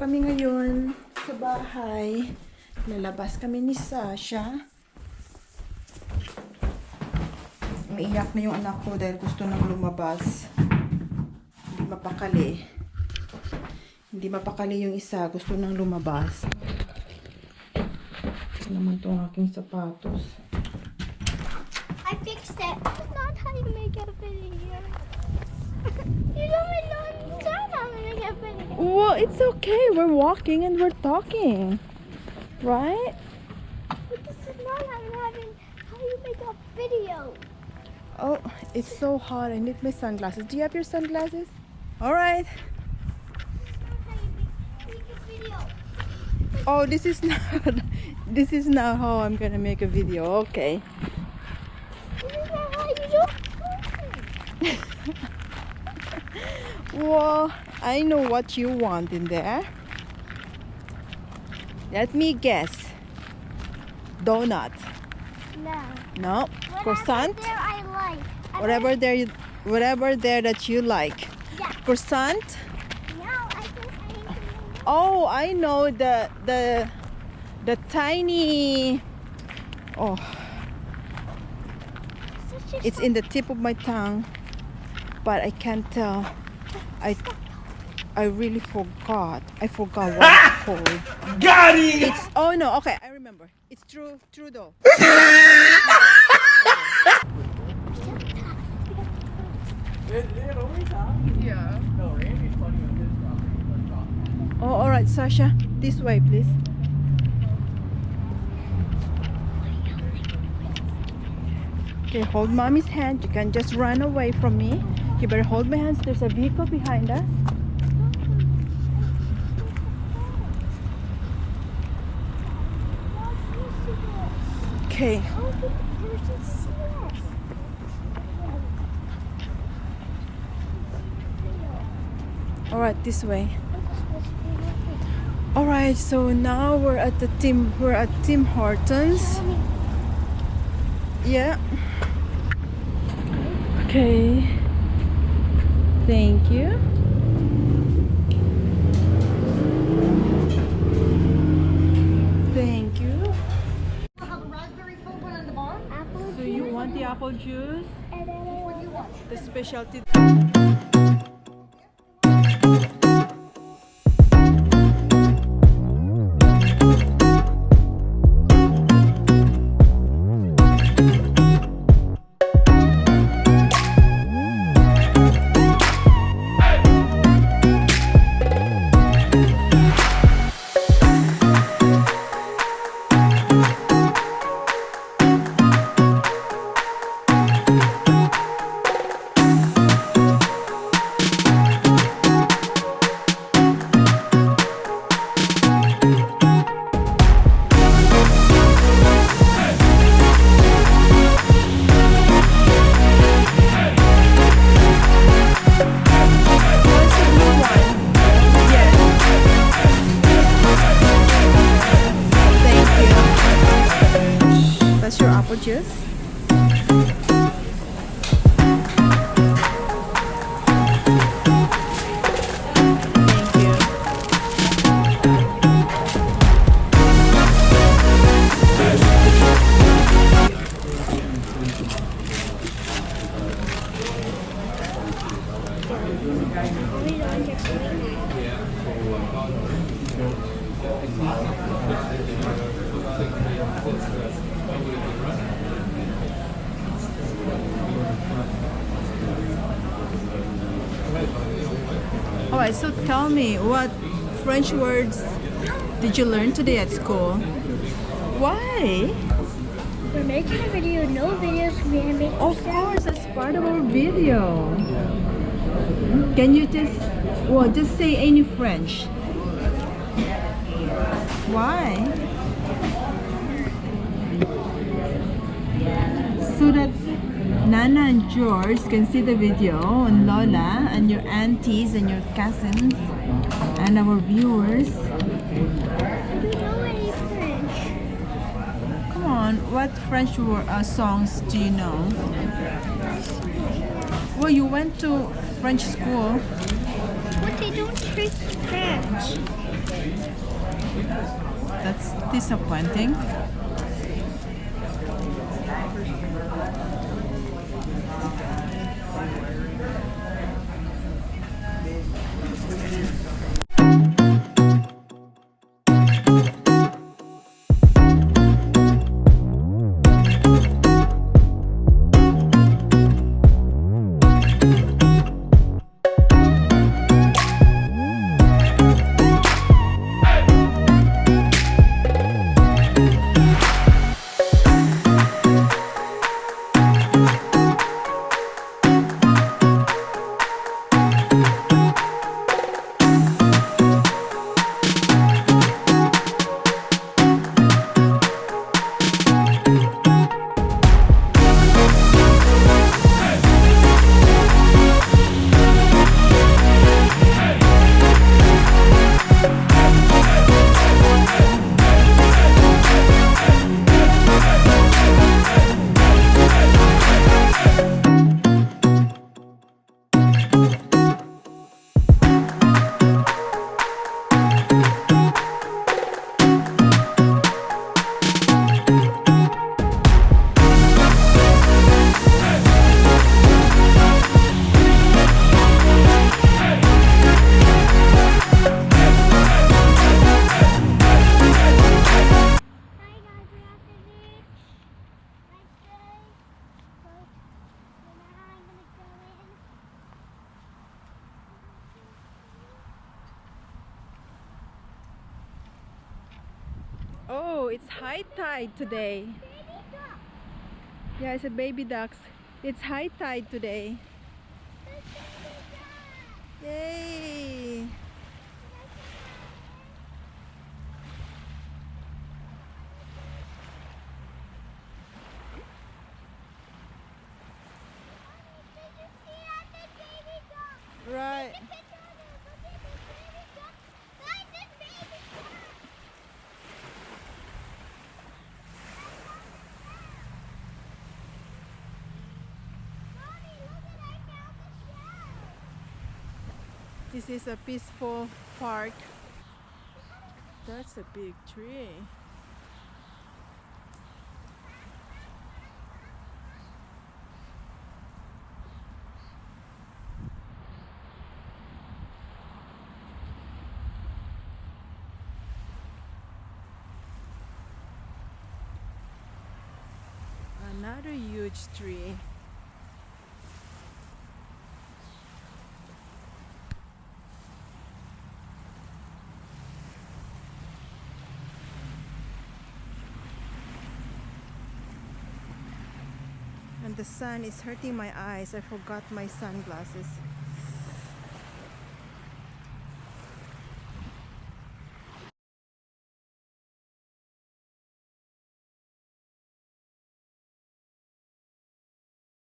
kami ngayon sa bahay. Lalabas kami ni Zasha. Umiiyak na yung anak ko dahil gusto nang lumabas. Hindi mapakali. Hindi mapakali yung isa. Gusto nang lumabas. Ito naman itong aking sapatos. I fixed it. That's not how you make a video. You don't know how to make a video. Well, it's okay. We're walking and we're talking. Right? But this is not how you make a video. Oh, it's so hot. I need my sunglasses. Do you have your sunglasses? All right. Make a video. Oh, this is not how I'm gonna make a video. Okay. This is not how you do it. Well, I know what you want in there. Let me guess. Donut. No. No. Croissant. There I like. Whatever there that you like. Yeah. Croissant. No, I think I need to make Oh, I know the tiny. Oh, such a it's in the tip of my tongue, but I can't tell. I really forgot. I forgot what it's called. Got it! It's oh no. Okay, I remember. It's Trudeau. Yeah. Oh, all right, Zasha. This way, please. Okay, hold mommy's hand. You can just run away from me. You better hold my hands. There's a vehicle behind us. Okay. How did the person see us? All right, this way. All right, so now we're at Tim Hortons. Yeah. Okay. Thank you. Thank you. So you want the apple juice? The specialty. Your apple juice. Thank you. Alright, so tell me, what French words did you learn today at school? Why? We're making a video. No videos. We're gonna make. Of course, that's part of our video. Can you just say any French? Why? So that Nana and George can see the video, and Lola and your aunties and your cousins and our viewers. We know any French. Come on, what French songs do you know? Well, you went to French school. But they don't speak French. That's disappointing. Hi guys, we're at the beach. Nice day. So, now I'm gonna go in. Oh, it's high tide today. Baby duck. Yeah, it's a baby ducks. It's high tide today. There's baby duck. Yay! Did you see that big baby duck? Right. Look at this baby duck. Guys, this baby duck. Mommy, look at I found the shell. This is a peaceful park. That's a big tree. Another huge tree. And the sun is hurting my eyes. I forgot my sunglasses.